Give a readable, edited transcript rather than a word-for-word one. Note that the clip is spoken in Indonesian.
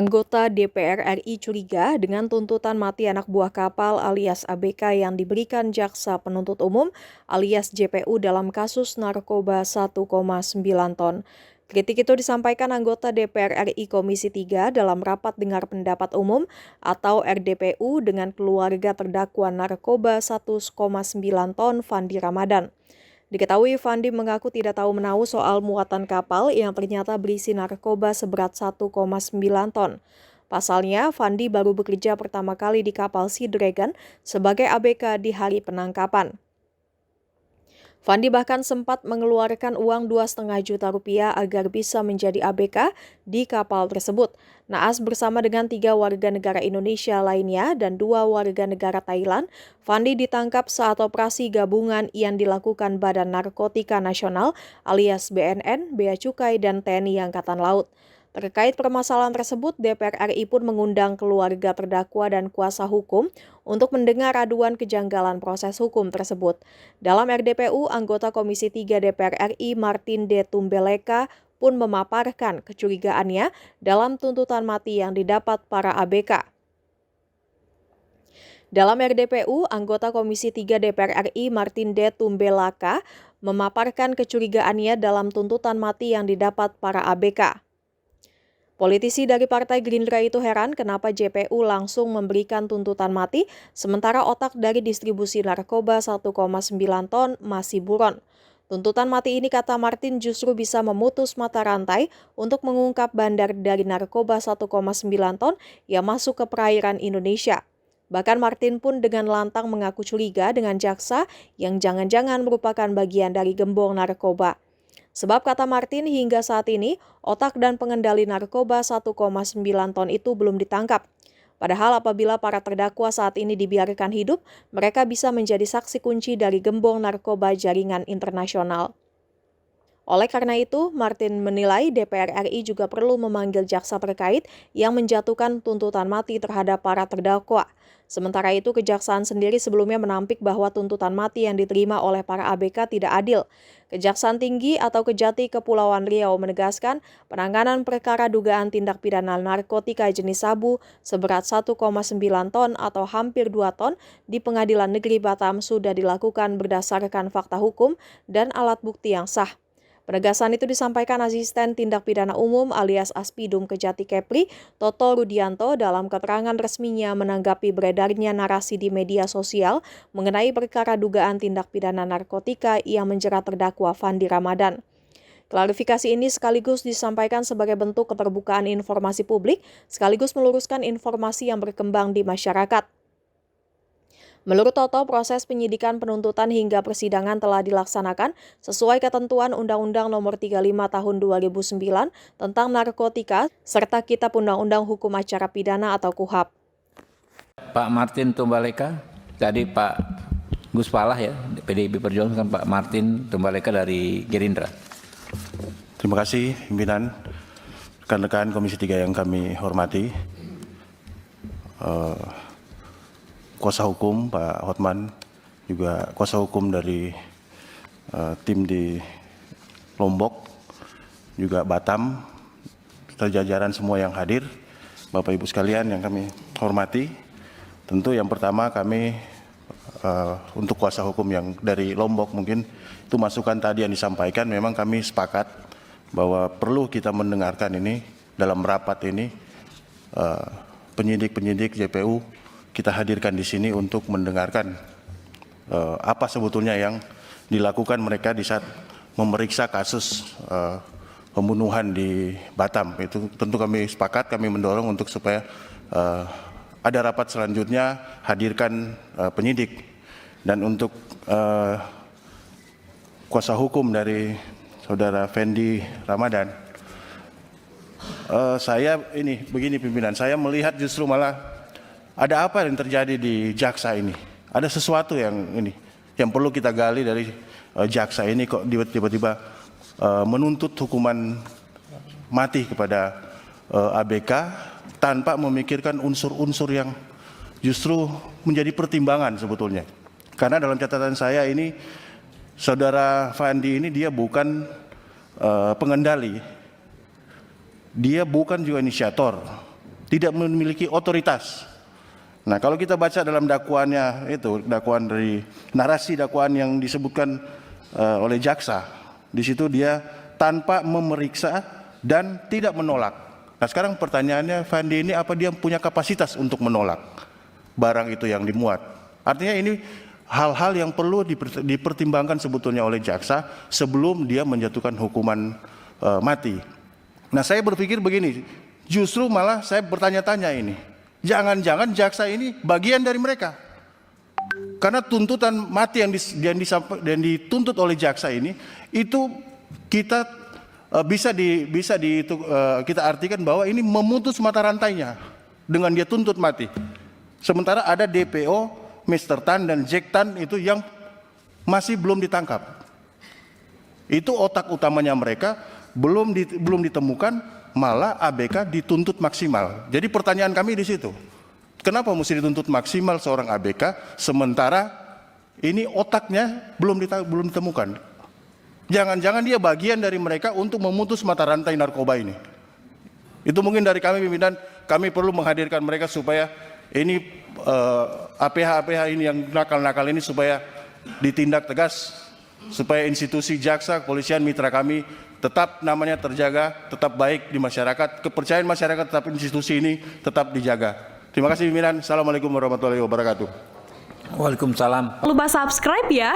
Anggota DPR RI curiga dengan tuntutan mati anak buah kapal alias ABK yang diberikan jaksa penuntut umum alias JPU dalam kasus narkoba 1,9 ton. Kritik itu disampaikan anggota DPR RI Komisi 3 dalam rapat dengar pendapat umum atau RDPU dengan keluarga terdakwa narkoba 1,9 ton Fandi Ramadan. Diketahui Fandi mengaku tidak tahu menahu soal muatan kapal yang ternyata berisi narkoba seberat 1,9 ton. Pasalnya, Fandi baru bekerja pertama kali di kapal Sea Dragon sebagai ABK di hari penangkapan. Fandi bahkan sempat mengeluarkan uang 2,5 juta rupiah agar bisa menjadi ABK di kapal tersebut. Naas bersama dengan 3 warga negara Indonesia lainnya dan 2 warga negara Thailand, Fandi ditangkap saat operasi gabungan yang dilakukan Badan Narkotika Nasional alias BNN, Bea Cukai, dan TNI Angkatan Laut. Terkait permasalahan tersebut, DPR RI pun mengundang keluarga terdakwa dan kuasa hukum untuk mendengar aduan kejanggalan proses hukum tersebut. Dalam RDPU, anggota Komisi 3 DPR RI Martin D. Tumbeleka pun memaparkan kecurigaannya dalam tuntutan mati yang didapat para ABK. Dalam RDPU, anggota Komisi 3 DPR RI Martin D. Tumbelaka memaparkan kecurigaannya dalam tuntutan mati yang didapat para ABK. Politisi dari Partai Gerindra itu heran kenapa JPU langsung memberikan tuntutan mati, sementara otak dari distribusi narkoba 1,9 ton masih buron. Tuntutan mati ini, kata Martin, justru bisa memutus mata rantai untuk mengungkap bandar dari narkoba 1,9 ton yang masuk ke perairan Indonesia. Bahkan Martin pun dengan lantang mengaku curiga dengan jaksa yang jangan-jangan merupakan bagian dari gembong narkoba. Sebab kata Martin, hingga saat ini otak dan pengendali narkoba 1,9 ton itu belum ditangkap. Padahal apabila para terdakwa saat ini dibiarkan hidup, mereka bisa menjadi saksi kunci dari gembong narkoba jaringan internasional. Oleh karena itu, Martin menilai DPR RI juga perlu memanggil jaksa terkait yang menjatuhkan tuntutan mati terhadap para terdakwa. Sementara itu, Kejaksaan sendiri sebelumnya menampik bahwa tuntutan mati yang diterima oleh para ABK tidak adil. Kejaksaan Tinggi atau Kejati Kepulauan Riau menegaskan penanganan perkara dugaan tindak pidana narkotika jenis sabu seberat 1,9 ton atau hampir 2 ton di Pengadilan Negeri Batam sudah dilakukan berdasarkan fakta hukum dan alat bukti yang sah. Penegasan itu disampaikan Asisten Tindak Pidana Umum alias Aspidum Kejati Kepri, Toto Rudianto, dalam keterangan resminya menanggapi beredarnya narasi di media sosial mengenai perkara dugaan tindak pidana narkotika yang menjerat terdakwa Fandi Ramadan. Klarifikasi ini sekaligus disampaikan sebagai bentuk keterbukaan informasi publik, sekaligus meluruskan informasi yang berkembang di masyarakat. Menurut Toto, proses penyidikan, penuntutan hingga persidangan telah dilaksanakan sesuai ketentuan Undang-Undang Nomor 35 Tahun 2009 tentang narkotika serta Kitab Undang-Undang Hukum Acara Pidana atau KUHAP. Pak Martin Tumbaleka, tadi Pak Gus Palah ya, PDIP Perjuangan, Pak Martin Tumbaleka dari Gerindra. Terima kasih pimpinan, rekan-rekan Komisi 3 yang kami hormati. Kuasa hukum Pak Hotman, juga kuasa hukum dari tim di Lombok, juga Batam, serta jajaran semua yang hadir, Bapak Ibu sekalian yang kami hormati. Tentu yang pertama kami untuk kuasa hukum yang dari Lombok, mungkin itu masukan tadi yang disampaikan, memang kami sepakat bahwa perlu kita mendengarkan ini dalam rapat ini, penyidik-penyidik JPU kita hadirkan di sini untuk mendengarkan apa sebetulnya yang dilakukan mereka di saat memeriksa kasus pembunuhan di Batam. Itu tentu kami sepakat, kami mendorong untuk supaya ada rapat selanjutnya hadirkan penyidik. Dan untuk kuasa hukum dari saudara Fandi Ramadan, saya ini begini pimpinan, saya melihat justru malah ada apa yang terjadi di jaksa ini? Ada sesuatu yang perlu kita gali dari jaksa ini, kok tiba-tiba menuntut hukuman mati kepada ABK tanpa memikirkan unsur-unsur yang justru menjadi pertimbangan sebetulnya. Karena dalam catatan saya ini, saudara Fandi ini dia bukan pengendali, dia bukan juga inisiator, tidak memiliki otoritas. Nah, kalau kita baca dalam dakwaannya itu, dakwaan dari narasi dakwaan yang disebutkan oleh jaksa, di situ dia tanpa memeriksa dan tidak menolak. Nah, sekarang pertanyaannya, Fandi ini apa dia punya kapasitas untuk menolak barang itu yang dimuat? Artinya ini hal-hal yang perlu dipertimbangkan sebetulnya oleh jaksa sebelum dia menjatuhkan hukuman mati. Nah, saya berpikir begini, justru malah saya bertanya-tanya ini, jangan-jangan jaksa ini bagian dari mereka. Karena tuntutan mati yang dituntut oleh jaksa ini, itu kita kita artikan bahwa ini memutus mata rantainya dengan dia tuntut mati. Sementara ada DPO, Mr. Tan dan Jack Tan itu yang masih belum ditangkap. Itu otak utamanya mereka belum ditemukan, malah ABK dituntut maksimal. Jadi pertanyaan kami di situ, kenapa mesti dituntut maksimal seorang ABK sementara ini otaknya belum ditemukan? Jangan-jangan dia bagian dari mereka untuk memutus mata rantai narkoba ini. Itu mungkin dari kami pimpinan, kami perlu menghadirkan mereka supaya ini APH-APH ini yang nakal-nakal ini supaya ditindak tegas, supaya institusi jaksa, kepolisian, mitra kami tetap namanya terjaga, tetap baik di masyarakat, kepercayaan masyarakat terhadap institusi ini tetap dijaga. Terima kasih pimpinan. Assalamualaikum warahmatullahi wabarakatuh. Waalaikumsalam. Lupa subscribe ya.